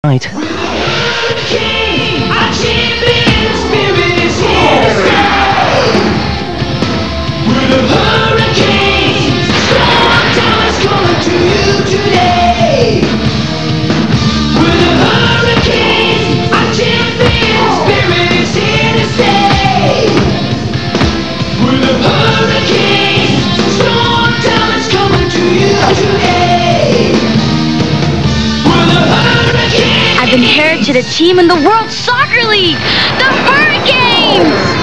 Right. I've inherited a team in the World Soccer League, the Hurricanes!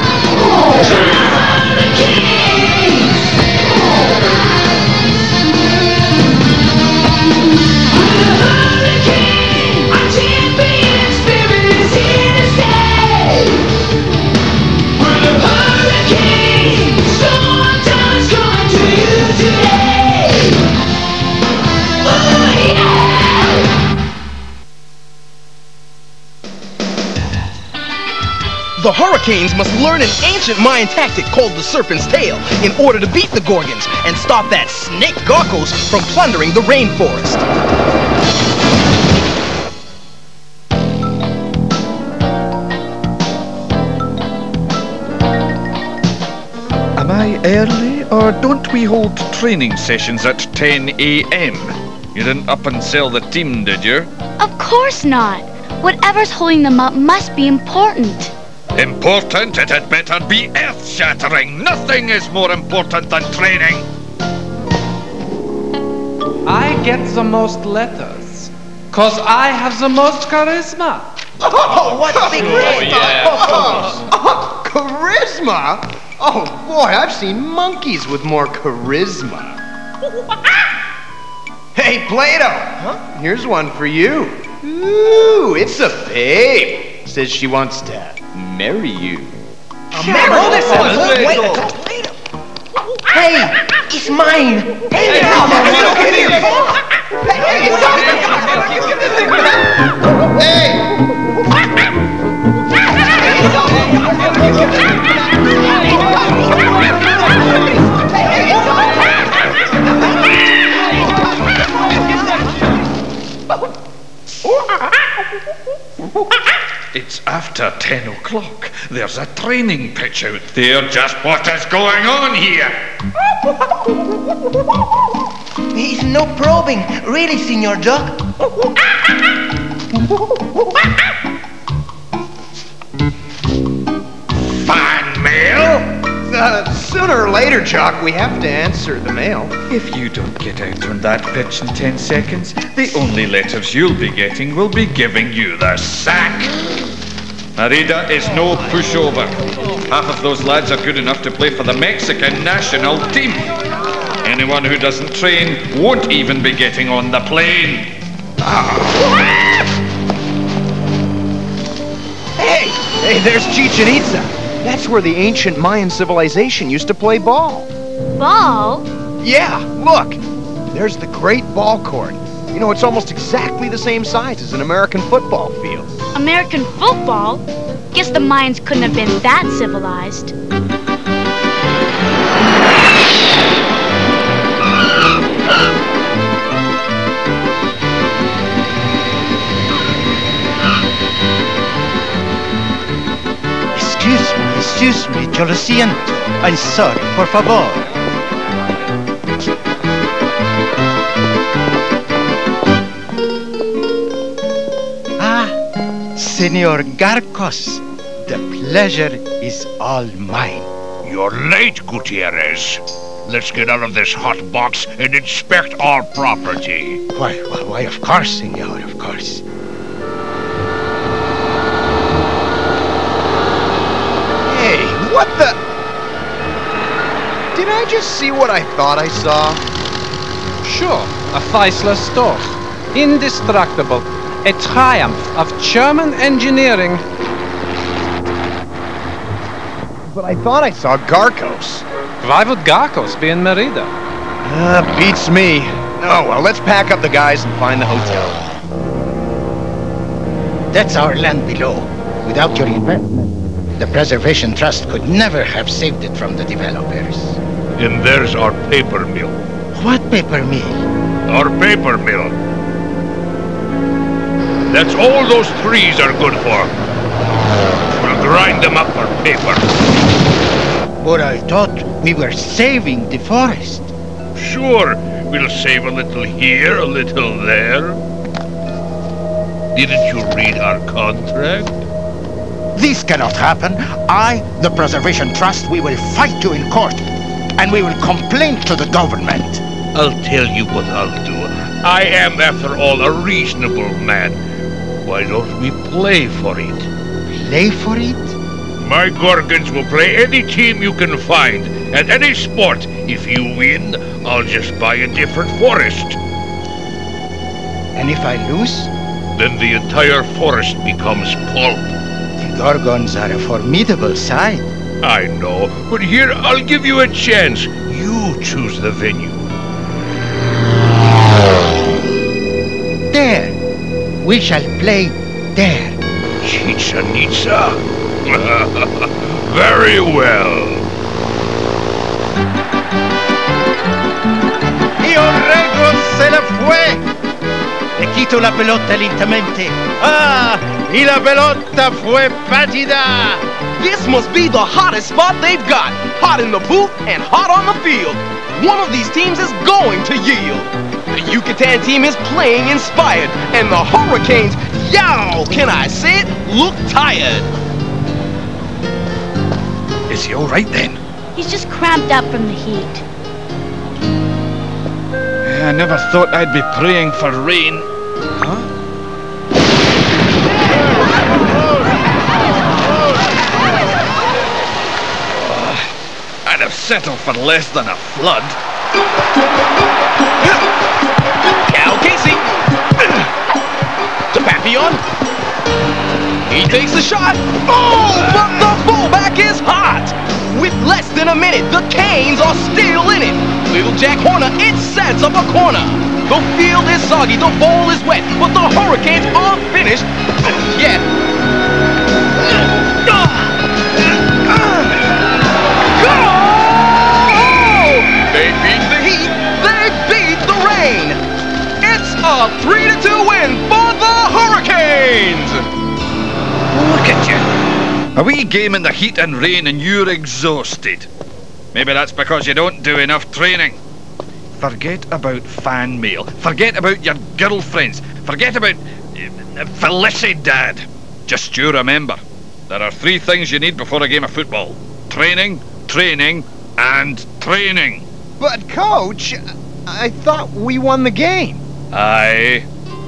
The Hurricanes must learn an ancient Mayan tactic called the Serpent's Tail in order to beat the Gorgons and stop that snake Garkos from plundering the rainforest. Am I early, or don't we hold training sessions at 10 a.m.? You didn't up and sell the team, did you? Of course not. Whatever's holding them up must be important. Important? It had better be earth-shattering. Nothing is more important than training. I get the most letters, 'cause I have the most charisma. Oh, what big Charisma? Oh boy, I've seen monkeys with more charisma. Hey, Plato! Here's one for you. Ooh, it's a babe. Says she wants to marry you. Hey, it's mine. Hey, It's after 10 o'clock. There's a training pitch out there. Just what is going on here? He's no probing. Really, Senor Duck? Fan mail? Sooner or later, Jock, we have to answer the mail. If you don't get out on that pitch in 10 seconds, the only letters you'll be getting will be giving you the sack. Merida is no pushover. Half of those lads are good enough to play for the Mexican national team. Anyone who doesn't train won't even be getting on the plane. Hey, there's Chichen Itza. That's where the ancient Mayan civilization used to play ball. Ball? Yeah, look. There's the great ball court. You know, it's almost exactly the same size as an American football field. American football? Guess the Mayans couldn't have been that civilized. Excuse me, yo lo siento. I'm sorry, por favor. Senor Garkos, the pleasure is all mine. You're late, Gutierrez. Let's get out of this hot box and inspect our property. Why, of course, senor, of course. Hey, what the? Did I just see what I thought I saw? Sure, a Feisler store. Indestructible. A triumph of German engineering. But I thought I saw Garkos. Why would Garkos be in Merida? Beats me. Oh, well, let's pack up the guys and find the hotel. That's our land below. Without your investment, the Preservation Trust could never have saved it from the developers. And there's our paper mill. What paper mill? Our paper mill. That's all those trees are good for. We'll grind them up for paper. But I thought we were saving the forest. Sure, we'll save a little here, a little there. Didn't you read our contract? This cannot happen. I, the Preservation Trust, we will fight you in court. And we will complain to the government. I'll tell you what I'll do. I am, after all, a reasonable man. Why don't we play for it? Play for it? My Gorgons will play any team you can find, at any sport. If you win, I'll just buy a different forest. And if I lose? Then the entire forest becomes pulp. The Gorgons are a formidable sight. I know, but here, I'll give you a chance. You choose the venue. There. We shall play there. Chichen Itza? Very well. Io rego se la fue. Le quito la pelota lentamente. Ah, y la pelota fue batida. This must be the hottest spot they've got. Hot in the booth and hot on the field. One of these teams is going to yield. The Yucatan team is playing inspired, and the Hurricanes, yow, can I say it, look tired. Is he all right then? He's just cramped up from the heat. I never thought I'd be praying for rain. Huh? I'd have settled for less than a flood. Cal Casey to Papillon. He takes the shot. Oh, but the fullback is hot. With less than a minute, the Canes are still in it. Little Jack Horner, it sets up a corner. The field is soggy, the ball is wet, but the Hurricanes aren't finished yet. They beat the heat, they beat the rain. It's a 3-2 win for the Hurricanes. Look at you. A wee game in the heat and rain and you're exhausted. Maybe that's because you don't do enough training. Forget about fan mail. Forget about your girlfriends. Forget about Felicidad. Just you remember, there are 3 things you need before a game of football. Training, training, and training. But, Coach, I thought we won the game. Aye,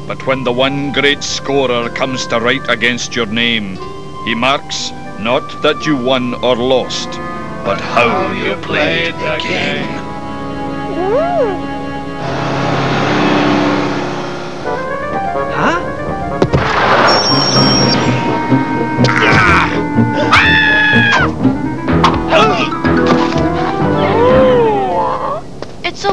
but when the one great scorer comes to write against your name, he marks not that you won or lost, but how you played the game.